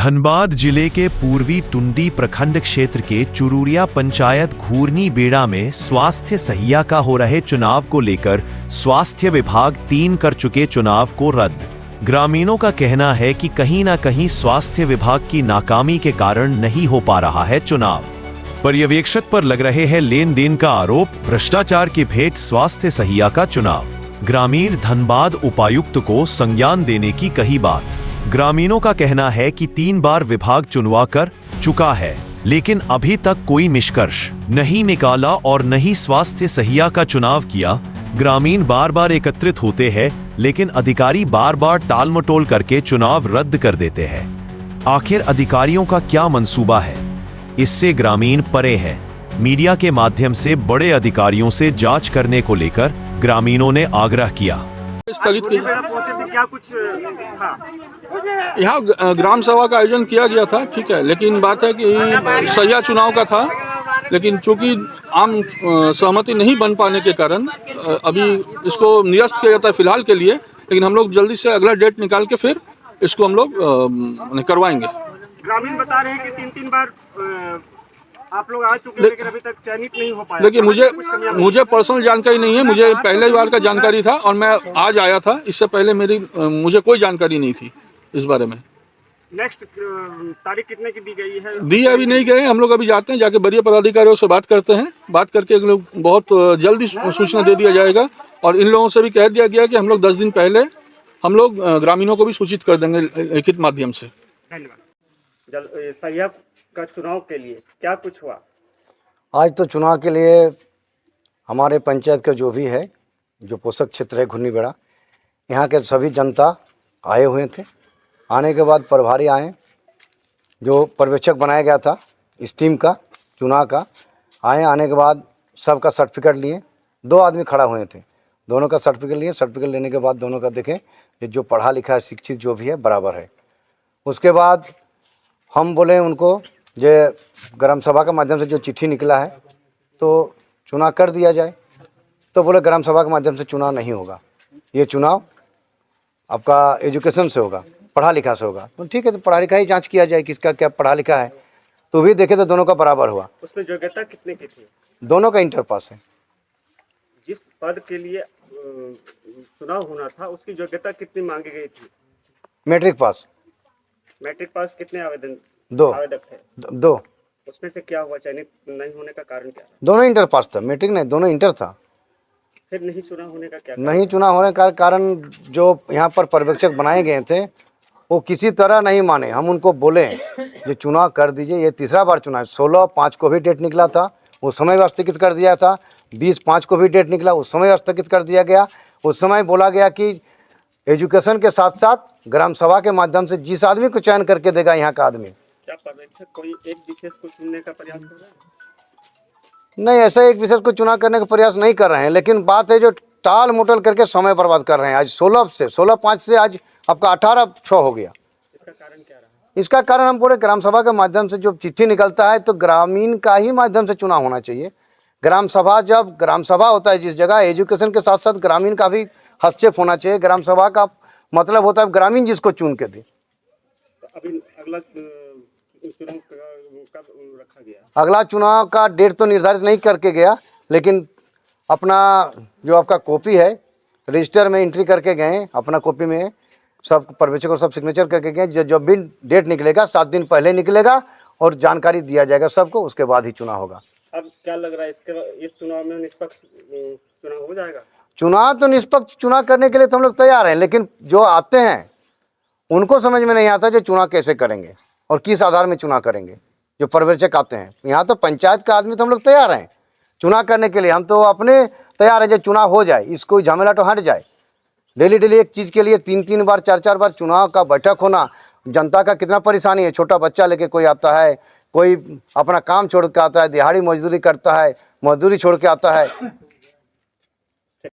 धनबाद जिले के पूर्वी टुंडी प्रखंड क्षेत्र के चुरूरिया पंचायत घूर्नी बेड़ा में स्वास्थ्य सहिया का हो रहे चुनाव को लेकर स्वास्थ्य विभाग 3 कर चुके चुनाव को रद्द। ग्रामीणों का कहना है कि कहीं ना कहीं स्वास्थ्य विभाग की नाकामी के कारण नहीं हो पा रहा है चुनाव। पर्यवेक्षक पर लग रहे हैं लेन देन का आरोप, भ्रष्टाचार की भेंट स्वास्थ्य सहिया का चुनाव। ग्रामीण धनबाद उपायुक्त को संज्ञान देने की कही बात। ग्रामीणों का कहना है कि 3 बार विभाग चुनवा कर चुका है, लेकिन अभी तक कोई निष्कर्ष नहीं निकाला और न ही स्वास्थ्य सहिया का चुनाव किया। ग्रामीण बार बार एकत्रित होते हैं, लेकिन अधिकारी बार बार टालमटोल करके चुनाव रद्द कर देते हैं। आखिर अधिकारियों का क्या मंसूबा है, इससे ग्रामीण परे है। मीडिया के माध्यम से बड़े अधिकारियों से जांच करने को लेकर ग्रामीणों ने आग्रह किया। स्थगित की क्या कुछ था? यहाँ ग्राम सभा का आयोजन किया गया था, ठीक है, लेकिन बात है कि सहिया चुनाव का था, लेकिन चूंकि आम सहमति नहीं बन पाने के कारण अभी इसको निरस्त किया जाता है फिलहाल के लिए। लेकिन हम लोग जल्दी से अगला डेट निकाल के फिर इसको हम लोग करवाएंगे। ग्रामीण बता रहे हैं कि 3 बार आप लोग आ चुके हैं, लेकिन अभी तक चयनित नहीं हो पाया। लेकिन मुझे पर्सनल जानकारी नहीं है, मुझे पहले बार का जानकारी था और मैं आज आया था। इससे पहले मुझे कोई जानकारी नहीं थी इस बारे में। नेक्स्ट तारीख कितने की दी गई है? दी अभी नहीं गए, हम लोग अभी जाते हैं, जाके वरीय पदाधिकारियों से बात करते हैं। बात करके लोग बहुत जल्दी सूचना दे दिया जाएगा। और इन लोगों से भी कह दिया गया कि हम लोग 10 दिन पहले हम लोग ग्रामीणों को भी सूचित कर देंगे लिखित माध्यम से। धन्यवाद। सहिया का चुनाव के लिए क्या कुछ हुआ? आज तो चुनाव के लिए हमारे पंचायत का जो भी है, जो पोषक क्षेत्र है घुर्नी बेड़ा, यहाँ के सभी जनता आए हुए थे। आने के बाद प्रभारी आए, जो पर्यवेक्षक बनाया गया था इस टीम का चुनाव का, आने के बाद सबका सर्टिफिकेट लिए। 2 आदमी खड़ा हुए थे, दोनों का सर्टिफिकेट लिए। सर्टिफिकेट लेने के बाद दोनों का देखें कि जो पढ़ा लिखा है, शिक्षित जो भी है बराबर है। उसके बाद हम बोले उनको जो ग्राम सभा के माध्यम से जो चिट्ठी निकला है तो चुनाव कर दिया जाए। तो बोले ग्राम सभा के माध्यम से चुनाव नहीं होगा, ये चुनाव आपका एजुकेशन से होगा, पढ़ा लिखा से होगा। तो ठीक है, तो पढ़ा लिखा ही जांच किया जाए, किसका क्या पढ़ा लिखा है। तो भी देखे तो दोनों का बराबर हुआ। उसमें योग्यता कितने की थी? दोनों का इंटर पास है। जिस पद के लिए चुनाव होना था उसकी योग्यता कितनी मांगी गई थी? Matric pass. मैट्रिक पास कितने आवेदक थे? 2। उसमें से क्या हुआ? चयनित नहीं होने का कारण क्या था? दोनों इंटर पास था, मैट्रिक नहीं, दोनों इंटर था। फिर नहीं चुनाव होने का क्या? नहीं चुनाव होने का कारण जो यहाँ पर पर्यवेक्षक बनाए गए थे वो किसी तरह नहीं माने। हम उनको बोले जो चुनाव कर दीजिए, ये 3रा बार चुनाव। 16/5 को भी डेट निकला था, उस समय स्थगित कर दिया था। 20/5 को भी डेट निकला, उस समय स्थगित कर दिया गया। उस समय बोला गया कि एजुकेशन के साथ साथ ग्राम सभा के माध्यम से जिस आदमी को चयन करके देगा यहाँ का आदमी। क्या पर्यवेक्षक कोई एक विशेष को चुनने का प्रयास कर रहे हैं? नहीं, ऐसा एक विशेष को चुनाव करने का प्रयास नहीं कर रहे हैं, लेकिन बात है जो टाल मोटल करके समय बर्बाद कर रहे हैं। आज 16/5 से आज आपका 18/6 हो गया। इसका कारण क्या रहा? इसका कारण हम बोले ग्राम सभा के माध्यम से जो चिट्ठी निकलता है तो ग्रामीण का ही माध्यम से चुनाव होना चाहिए। ग्राम सभा, जब ग्राम सभा होता है जिस जगह, एजुकेशन के साथ साथ ग्रामीण का भी हस्तक्षेप होना चाहिए। ग्राम सभा का मतलब होता है ग्रामीण जिसको चुन के दे। तो अभी अगला चुनाव कब रखा गया? अगला चुनाव का डेट तो निर्धारित नहीं करके गया, लेकिन अपना जो आपका कॉपी है रजिस्टर में एंट्री करके गए, अपना कॉपी में सब पर्यवेक्षक और सब सिग्नेचर करके गए। जब भी डेट निकलेगा 7 दिन पहले निकलेगा और जानकारी दिया जाएगा सबको, उसके बाद ही चुनाव होगा। अब क्या लग रहा है इस चुनाव में निष्पक्ष चुनाव हो जाएगा? चुनाव तो निष्पक्ष चुनाव करने के लिए तो हम लोग तैयार हैं, लेकिन जो आते हैं उनको समझ में नहीं आता जो चुनाव कैसे करेंगे और किस आधार में चुनाव करेंगे। जो पर्यवेक्षक आते हैं यहाँ तो पंचायत का आदमी तो हम लोग तैयार हैं चुनाव करने के लिए। हम तो अपने तैयार हैं जो चुनाव हो जाए, इसको झमेला तो हट जाए। डेली एक चीज़ के लिए 3 बार 4 बार चुनाव का बैठक होना, जनता का कितना परेशानी है। छोटा बच्चा लेके कोई आता है, कोई अपना काम छोड़ के आता है, दिहाड़ी मजदूरी करता है, मजदूरी छोड़ के आता है,